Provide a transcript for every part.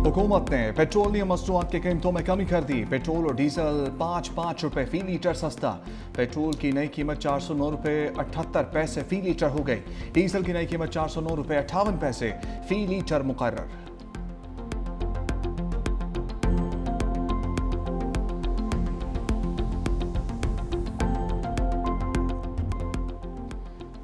हुकूमत ने पेट्रोलियम मसनूआत की कीमतों में कमी कर दी। पेट्रोल और डीजल 5 रुपए फी लीटर सस्ता। पेट्रोल की नई कीमत 409 रुपए 78 पैसे फी लीटर हो गई। डीजल की नई कीमत 409 रुपए 58 पैसे फी लीटर मुकर्रर।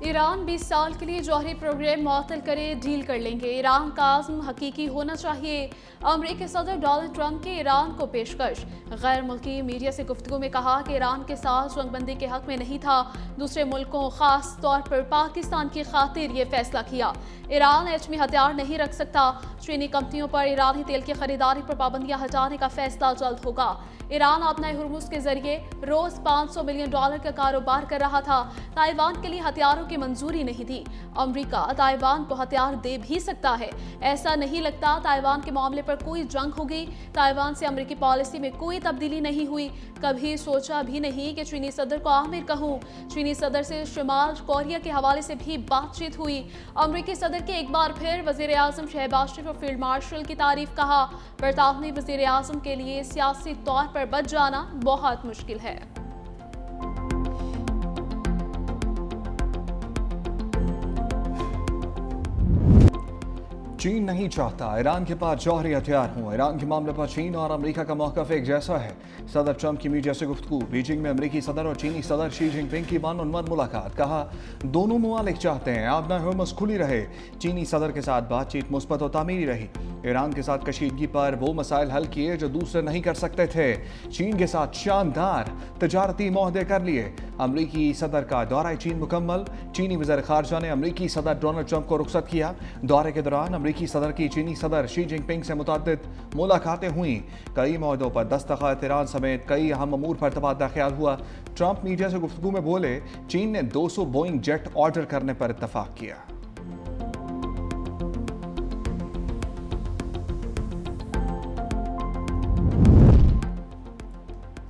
ईरान 20 साल के लिए जौहरी प्रोग्राम मुअत्तल करे, डील कर लेंगे। ईरान का आज़म हकीकी होना चाहिए। अमरीकी सदर डोनाल्ड ट्रंप की ईरान को पेशकश। गैर मुल्की मीडिया से गुफ्तगू में कहा कि ईरान के साथ जंगबंदी के हक में नहीं था, दूसरे मुल्कों खास तौर पर पाकिस्तान की खातिर ये फैसला किया। ईरान एटमी हथियार नहीं रख सकता। चीनी कंपनियों पर ईरानी तेल की खरीदारी पर पाबंदियां हटाने का फैसला जल्द होगा। ईरान अपना हुर्मुज के जरिए रोज $500 मिलियन का कारोबार कर रहा था। ताइवान के लिए हथियारों की मंजूरी नहीं थी। अमेरिका ताइवान को हथियार दे भी सकता है। ऐसा नहीं लगता ताइवान के मामले पर कोई जंग होगी। ताइवान से अमेरिकी पॉलिसी में कोई तब्दीली नहीं हुई। कभी सोचा भी नहीं कि चीनी सदर को आमिर कहूं। चीनी सदर से शुमाल कोरिया के हवाले से भी बातचीत हुई। अमेरिकी सदर के एक बार फिर वजीर आजम शहबाज शरीफ और फील्ड मार्शल की तारीफ कहा। बरतानवी वजीर आजम के लिए सियासी तौर पर बच जाना बहुत मुश्किल है। चीन नहीं चाहता ईरान के पास जौहरी हथियार हों। ईरान के मामले पर चीन और अमेरिका का मौक़िफ़ एक जैसा है। सदर ट्रंप की मीडिया से गुफ्तगू। बीजिंग में अमेरिकी सदर और चीनी सदर शी जिनपिंग की वन-ऑन-वन मुलाकात। कहा दोनों ममालिक चाहते हैं आबना हुर्मुज़ खुली रहे। चीनी सदर के साथ बातचीत मुस्बत और तामीरी रही। ईरान के साथ कशीदगी पर वो मसाइल हल किए जो दूसरे नहीं कर सकते थे। चीन के साथ शानदार तजारती मुआहदे कर लिए। अमरीकी सदर का दौरा चीन मुकम्मल। चीनी वज़ीर ख़ारजा ने अमरीकी सदर डोनाल्ड ट्रंप को रुखसत किया। दौरे के दौरान अमरीकी सदर की चीनी सदर शी जिनपिंग से मुतअद्दिद मुलाकातें हुई। कई मुआहदों पर दस्तखत, ईरान समेत कई अहम अमूर पर तबादला ख्याल हुआ। ट्रंप मीडिया से गुफ्तगू में बोले चीन ने 200 बोइंग जेट ऑर्डर करने पर इत्तफाक किया।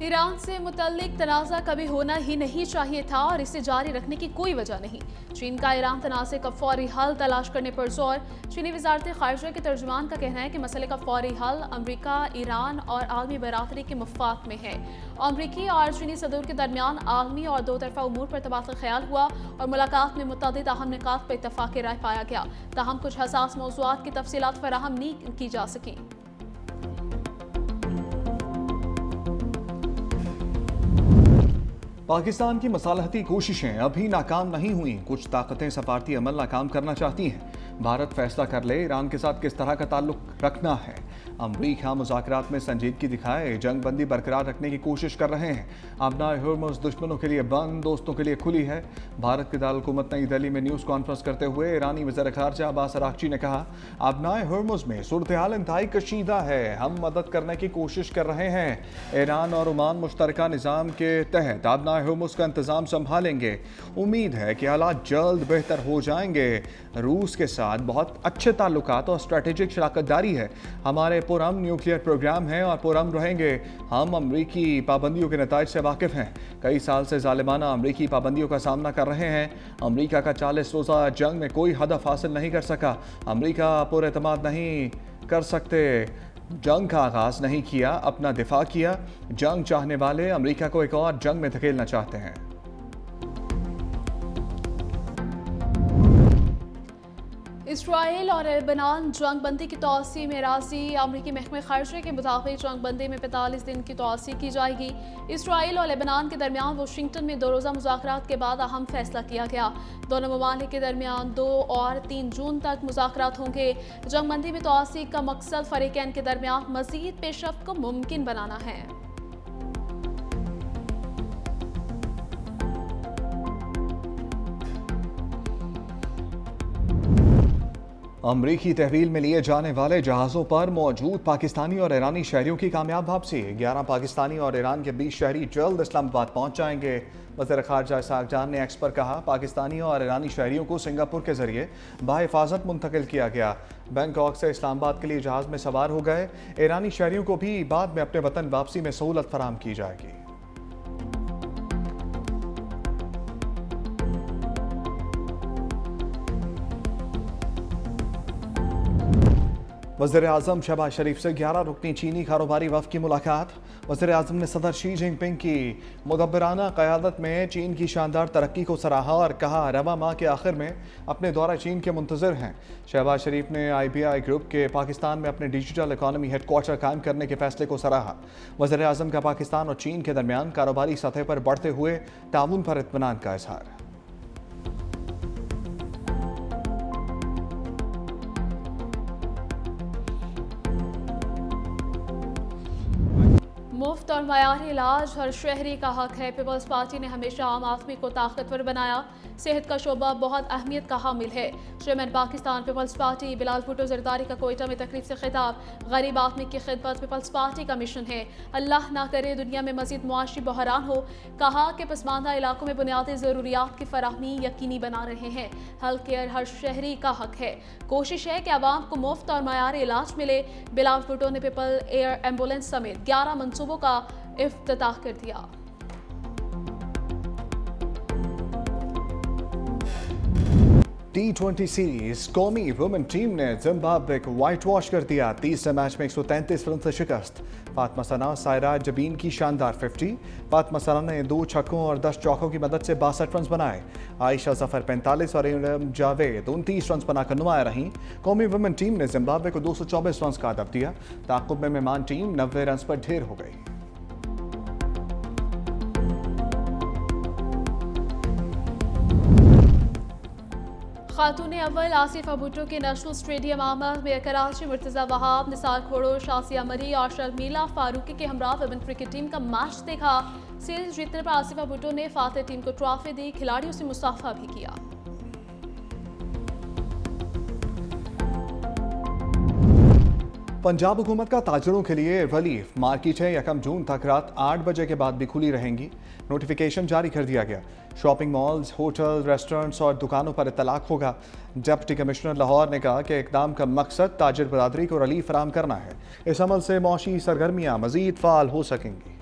ईरान से मुतल्लिक तनाज़ा कभी होना ही नहीं चाहिए था और इसे जारी रखने की कोई वजह नहीं। चीन का ईरान तनाज़े का फौरी हल तलाश करने पर जोर। चीनी वज़ारत ख़ारिजा के तर्जुमान का कहना है कि मसले का फौरी हल अमरीका, ईरान और आलमी बरादरी के मफ़ाद में है। अमरीकी और चीनी सदर के दरमियान आलमी और दो तरफ़ा उमूर पर तबादला ख्याल हुआ और मुलाकात में मुतअद्दिद अहम निकात पर इत्तफ़ाक़ राय पाया गया। ताहम कुछ हसास मौज़ूआत की तफ़सीलात फ़राहम नहीं की जा सकी। पाकिस्तान की मसालहती कोशिशें अभी नाकाम नहीं हुई। कुछ ताकतें सफारती अमल नाकाम करना चाहती हैं। भारत फैसला कर ले ईरान के साथ किस तरह का ताल्लुक रखना है। अमरीका मुज़ाकरात में संजीदगी दिखाए जंग बंदी बरकरार रखने की कोशिश कर रहे हैं। आबनाए हुर्मुज़ दुश्मनों के लिए बंद, दोस्तों के लिए खुली है। भारत के दारुल-हुकूमत नई दिल्ली में न्यूज़ कॉन्फ्रेंस करते हुए ईरानी वज़ीर ख़ारजा अब्बास अराग़ची ने कहा आबनाए हुर्मुज़ में सूरत हाल इंतहाई कशीदा है। हम मदद करने की कोशिश कर रहे हैं। ईरान और ओमान मुश्तरका निज़ाम के तहत आबनाए हुर्मुज़ का इंतज़ाम संभालेंगे। उम्मीद है कि हालात जल्द बेहतर हो जाएंगे। रूस के साथ बहुत अच्छे ताल्लुकात और स्ट्रेटेजिक शराकतदारी है। हमारे पुरअमन न्यूक्लियर प्रोग्राम हैं और पुरअमन रहेंगे। हम अमरीकी पाबंदियों के नताइज से वाकिफ़ हैं। कई साल से ज़ालिमाना अमरीकी पाबंदियों का सामना कर रहे हैं। अमरीका का 40 रोज़ा जंग में कोई हदफ हासिल नहीं कर सका। अमरीका पुरएतमाद नहीं कर सकते। जंग का आगाज़ नहीं किया, अपना दिफा किया। जंग चाहने वाले अमरीका को एक और जंग में धकेलना चाहते हैं। इसराइल और लेबनान जंग बंदी की तौसी में राजी। अमरीकी महकमे ख़ारिजा के मुताबिक जंग बंदी में 45 दिन की तौसी की जाएगी। इसराइल और लेबनान के दरमियान वाशिंगटन में 2 रोज़ा मुज़ाकरात के बाद अहम फैसला किया गया। दोनों ममालिक के दरमियान 2 और 3 जून तक मुज़ाकरात होंगे। जंग बंदी में तौसी का मकसद फ़रीक़ैन के दरमियान मज़ीद पेशरफ़्त को मुमकिन बनाना है। अमरीकी तहवील में लिए जाने वाले जहाज़ों पर मौजूद पाकिस्तानी और ईरानी शहरियों की कामयाब वापसी। 11 पाकिस्तानी और ईरान के 20 शहरी जल्द इस्लामाबाद पहुंच जाएंगे। वज़ीर ख़ारजा इसहाक़ जान ने एक्स पर कहा पाकिस्तानी और ईरानी शहरियों को सिंगापुर के जरिए बाहिफाजत मुंतकिल किया गया। बैंकॉक से इस्लामाबाद के लिए जहाज़ में सवार हो गए। ईरानी शहरियों को भी बाद में अपने वतन वापसी में सहूलत फराहम की जाएगी। वज़ीर-ए-आज़म शहबाज शरीफ से 11 रुकनी चीनी कारोबारी वफ़द की मुलाकात। वज़ीर-ए-आज़म ने सदर शी जिनपिंग की मुदब्बिराना क़यादत में चीन की शानदार तरक्की को सराहा और कहा रवा माह के आखिर में अपने दौरा चीन के मुंतज़िर हैं। शहबाज शरीफ ने IBI ग्रुप के पाकिस्तान में अपने डिजिटल इकॉनमी हेडक्वार्टर कायम करने के फैसले को सराहा। वज़ीर-ए-आज़म का पाकिस्तान और चीन के दरमियान कारोबारी सतह पर बढ़ते हुए ताउन पर इत्मीनान का इज़हार। मुफ्त और मयारी इलाज हर शहरी का हक है। पीपल्स पार्टी ने हमेशा आम आदमी को ताकतवर बनाया। सेहत का शोबा बहुत अहमियत का हामिल है। Chairman Pakistan peoples party Bilawal Bhutto Zardari का कोयटा में तकरीब से खिताब। गरीब आदमी की खिदमत पीपल्स पार्टी का मिशन है। अल्लाह ना करे दुनिया में मजीद मुआशी बहरान हो। कहा कि पसमानदा इलाकों में बुनियादी ज़रूरियात की फराहमी यकीनी बना रहे हैं। हेल्थ केयर हर शहरी का हक है। कोशिश है कि आवाम को मुफ्त और मयारी इलाज मिले। बिलाल भुट्टो ने पीपल एयर एम्बुलेंस समेत 11 मनसूबों का इफ्तिताह कर दिया। T20 सीरीज कौमी वुमेन टीम ने जिम्बाब्वे को व्हाइट वॉश कर दिया। तीसरे मैच में 133 रन से शिकस्त। फातिमा सना सायरा जबीन की शानदार 50। फातिमा सना ने 2 छक्कों और 10 चौकों की मदद से 62 रन बनाए। आयशा जफर 45 और इरम जावेद 29 रन बनाकर नुमाया रहीं। कौमी वुमेन टीम ने जिम्बाब्वे को 224 रन का अदब दिया। ताक़ुब में मेहमान टीम 90 रन पर ढेर हो गई। खातून अव्वल आसिफा भुट्टो के नेशनल स्टेडियम आमद में कराची मुर्तज़ा वहाब, निसार खोड़ो, शासिया मरी और शर्मिला फारूकी के हमरा वुमेन क्रिकेट टीम का मैच देखा। सीरीज जीतने पर आसिफा भुट्टो ने फातेह टीम को ट्रॉफी दी। खिलाड़ियों से मुसाफा भी किया। पंजाब हुकूमत का ताजरों के लिए रिलीफ। मार्केटें 1 जून तक रात 8 बजे के बाद भी खुली रहेंगी। नोटिफिकेशन जारी कर दिया गया। शॉपिंग मॉल्स, होटल, रेस्टोरेंट्स और दुकानों पर इतलाक होगा। डिप्टी कमिश्नर लाहौर ने कहा कि इकदाम का मकसद ताजिर बरादरी को रिलीफ फराहम करना है। इस अमल से मौशी सरगर्मियाँ मजीद फाल हो सकेंगी।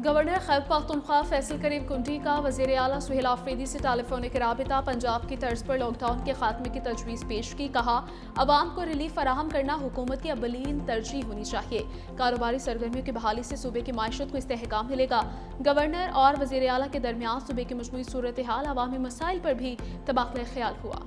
गवर्नर खैबर पख्तूनख्वा फैसल करीम कुंडी का वज़ीर आला सुहेल आफरीदी से टेलीफोनिक राबिता। पंजाब की तर्ज पर लॉकडाउन के खात्मे की तजवीज़ पेश की। कहा अवाम को रिलीफ फराहम करना हुकूमत की अवलीन तरजीह होनी चाहिए। कारोबारी सरगर्मियों की बहाली से सूबे की माशत को इस्तेहकाम मिलेगा। गवर्नर और वज़ीर आला के दरमियान सूबे की मजमूई सूरत हाल, अवामी मसाइल पर भी तबादला ख्याल हुआ।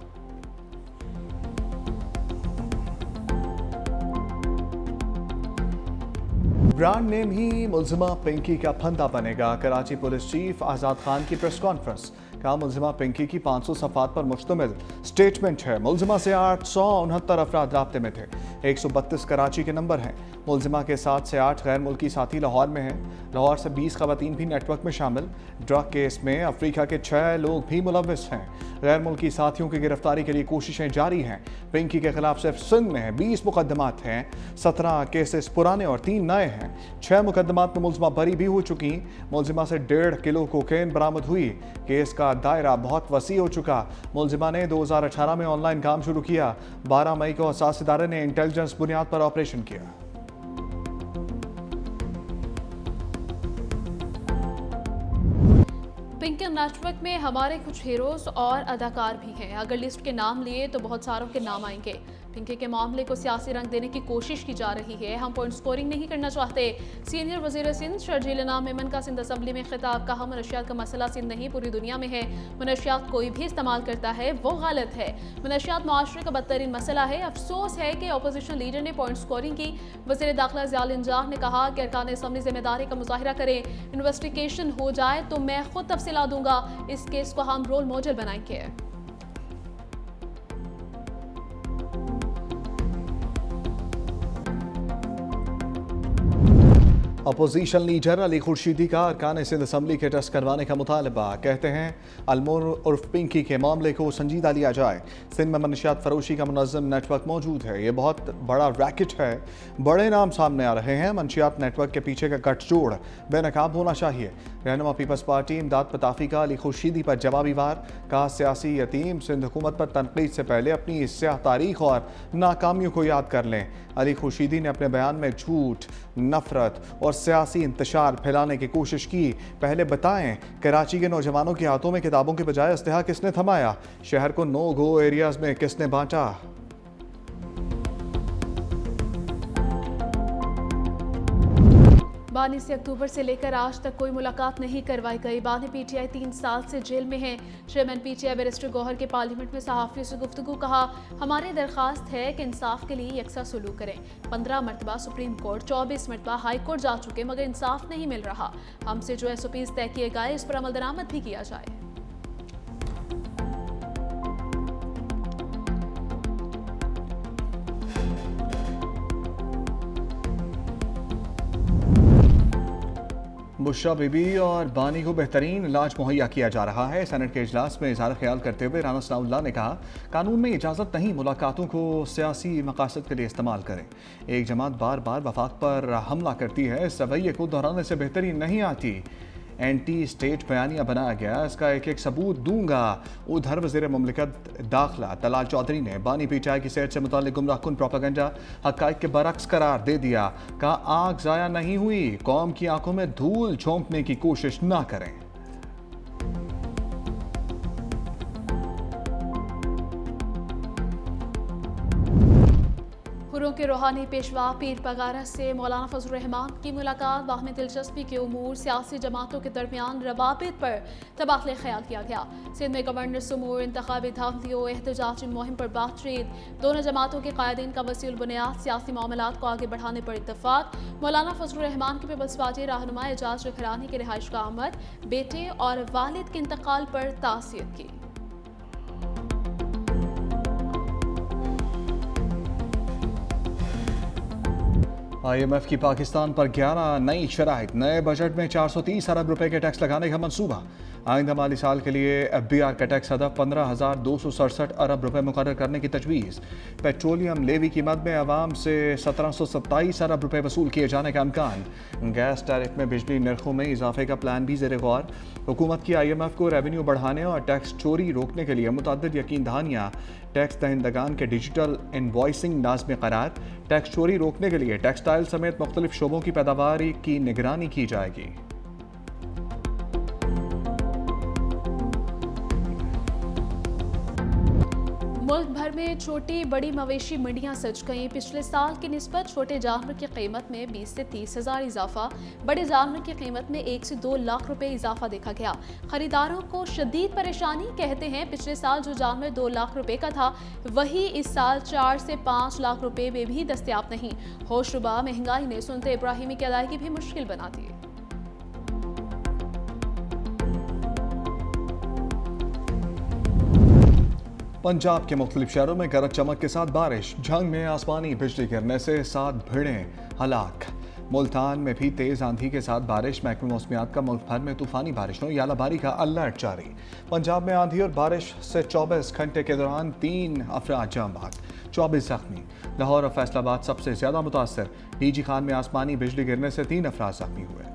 ब्रांड नेम ही मुलजिमा पिंकी का फंदा बनेगा। कराची पुलिस चीफ आज़ाद खान की प्रेस कॉन्फ्रेंस। कहा मुलजिमा पिंकी की 500 सफ़ात पर मुश्तमिल स्टेटमेंट है। मुलजिमा से 869 अफराद राब्ते में थे। 132 कराची के नंबर हैं। मुलजिमा के 7 से 8 गैर मुल्की साथी लाहौर में हैं। लाहौर से 20 ख़वातीन भी नेटवर्क में शामिल। ड्रग केस में अफ्रीका के 6 लोग भी मुलव्विस हैं। गैर मुल्की साथियों की गिरफ्तारी के लिए कोशिशें जारी हैं। पिंकी के खिलाफ सिर्फ सिंध में 20 मुकदमात हैं। 17 केसेस पुराने और 3 नए हैं। 6 मुकदमात में मुलजिमा बरी भी हो चुकी। मुलजिमा से 1.5 किलो कोकेन बरामद हुई। केस का दायरा बहुत वसी हो चुका। मुलजिमा ने 2018 में ऑनलाइन काम शुरू किया। 12 मई को हसास इदारे ने इंटेलिजेंस बुनियाद पर ऑपरेशन किया। पिंकी नेटवर्क में हमारे कुछ हीरोज और अदाकार भी हैं। अगर लिस्ट के नाम लिए तो बहुत सारों के नाम आएंगे। पिंकी के मामले को सियासी रंग देने की कोशिश की जा रही है। हम पॉइंट स्कोरिंग नहीं करना चाहते। सीनियर वजीर सिंध शर्जील इनाम मेमन का सिंध असम्बली में खिताब। कहा मनशियात का मसला सिंध नहीं पूरी दुनिया में है। मनशियात कोई भी इस्तेमाल करता है वो गलत है। मनशियात मुआशरे का बदतरीन मसला है। अफसोस है कि अपोजिशन लीडर ने पॉइंट स्कोरिंग की। वज़ीर दाखिला ज़ियाउल इंजाह ने कहा कि अरकान असम्बली जिम्मेदारी का मुजाहिरा करें। इन्वेस्टिगेशन हो जाए तो मैं खुद तफसीला दूंगा। इस केस को हम रोल मॉडल बनाएंगे। अपोजिशन लीडर अली खुर्शीदी का अरकान सिंध असम्बली के टेस्ट करवाने का मुतालबा। कहते हैं अलमोर उर्फ पिंकी के मामले को संजीदा लिया जाए। सिंध में मनशियात फरोशी का मुनज़्ज़म नेटवर्क मौजूद है। ये बहुत बड़ा रैकेट है। बड़े नाम सामने आ रहे हैं। मनशियात नेटवर्क के पीछे का गठजोड़ बेनकाब होना चाहिए। रहनुमा पीपल्स पार्टी इमदाद पताफी का अली खुर्शीदी पर जवाबी वार। कहा सियासी यतीम सिंध हुकूमत पर तनकीद से पहले अपनी स्याह तारीख और नाकामियों को याद कर लें। अली खुर्शीदी ने अपने बयान में झूठ, नफरत और सियासी इंतशार फैलाने की कोशिश की। पहले बताएं, कराची के नौजवानों के हाथों में किताबों के बजाय इस्तेहा किसने थमाया? शहर को नो गो एरियाज में किसने बांटा? बानी से अक्टूबर से लेकर आज तक कोई मुलाकात नहीं करवाई गई। बानी पीटीआई 3 साल से जेल में हैं। चेयरमैन पीटीआई बैरिस्टर गौहर के पार्लियामेंट में सहाफ़ियों से गुफ्तगू। कहा, हमारी दरख्वास्त है कि इंसाफ के लिए यकसा सलूक करें। 15 मरतबा सुप्रीम कोर्ट, 24 मरतबा हाई कोर्ट जा चुके मगर इंसाफ नहीं मिल रहा। हमसे जो SOPs तय किए गए इस पर अमल दरामद भी किया जाए। बुशरा बीबी और बानी को बेहतरीन इलाज मुहैया किया जा रहा है। सेनेट के इजलास में इज़हार ख्याल करते हुए राना सनाउल्लाह ने कहा, कानून में इजाज़त नहीं मुलाकातों को सियासी मकासद के लिए इस्तेमाल करें। एक जमात बार बार वफाक पर हमला करती है, इस रवैये को दोहराने से बेहतरी नहीं आती। एंटी स्टेट बयानिया बनाया गया, इसका एक एक सबूत दूंगा। उधर वज़ीर मुमलिकत दाखिला तलाल चौधरी ने बानी पीटीआई की सेहत से मुताल्लिक गुमराहकुन प्रोपेगेंडा हक़ाइक़ के बरक्स करार दे दिया। कहा, आग ज़ाया नहीं हुई, कौम की आंखों में धूल झोंकने की कोशिश ना करें। हुर्रों के रूहानी पेशवा पीर पगारा से मौलाना फजल रहमान की मुलाकात। बाहमी दिलचस्पी के उमूर, सियासी जमातों के दरमियान रवाबित पर तबादला ख्याल किया गया। सिंध में गवर्नर समूर, इंतखाबी धांधलियों, एहतजाजी मुहिम पर बातचीत। दोनों जमातों के कायदीन का वसीउल बुनियाद सियासी मामलात को आगे बढ़ाने पर इत्तफाक। मौलाना फजल रहमान की पीपल्स पार्टी रहनुमा एजाज रखरानी की रिहाइश का आमद। बेटे और वालिद के इंतकाल पर तासीर की। IMF की पाकिस्तान पर 11 नई शराइत। नए बजट में 430 अरब रुपए के टैक्स लगाने का मंसूबा। आइंदा माली साल के लिए FBR का टैक्स हदफ 15,267 अरब रुपए मुकर्रर करने की तजवीज़। पेट्रोलियम लेवी कीमत में आवाम से 1727 अरब रुपए वसूल किए जाने का इम्कान। गैस टैरिफ में बिजली नरखों में इजाफे का प्लान भी ज़ेर गौर। हुकूमत की IMF को रेवेन्यू बढ़ाने और टैक्स चोरी रोकने के लिए मुतअद्दिद यकीन दहानियाँ। टैक्स दहिंदगान के डिजिटल इनवॉइसिंग नाज़ में करार। टैक्स चोरी रोकने के लिए टेक्सटाइल समेत मुख्तलिफ शोबों की पैदावार की निगरानी की जाएगी। मुल्क भर में छोटी बड़ी मवेशी मंडियां सज गईं। पिछले साल की निस्बत छोटे जानवर की कीमत में 20 से 30 हज़ार इजाफा, बड़े जानवर की कीमत में 1 से 2 लाख रुपए इजाफा देखा गया। खरीदारों को शदीद परेशानी। कहते हैं, पिछले साल जो जानवर 2 लाख रुपए का था वही इस साल 4 से 5 लाख रुपए में भी दस्तयाब नहीं। होशरुबा महंगाई ने सुनते इब्राहिमी की अदायगी भी मुश्किल बना दी। पंजाब के मुख्तलिफ शहरों में गरज चमक के साथ बारिश। झंग में आसमानी बिजली गिरने से 7 भेड़ें हलाक। मुल्तान में भी तेज आंधी के साथ बारिश। महकमे मौसमियात का मुल्क भर में तूफानी बारिशों यालाबारी का अलर्ट जारी। पंजाब में आंधी और बारिश से 24 घंटे के दौरान 3 अफराद जान बहक, 24 जख्मी। लाहौर और फैसलाबाद सबसे ज्यादा मुतासर। डीजी खान में आसमानी बिजली गिरने से 3 अफराद जख्मी हुए।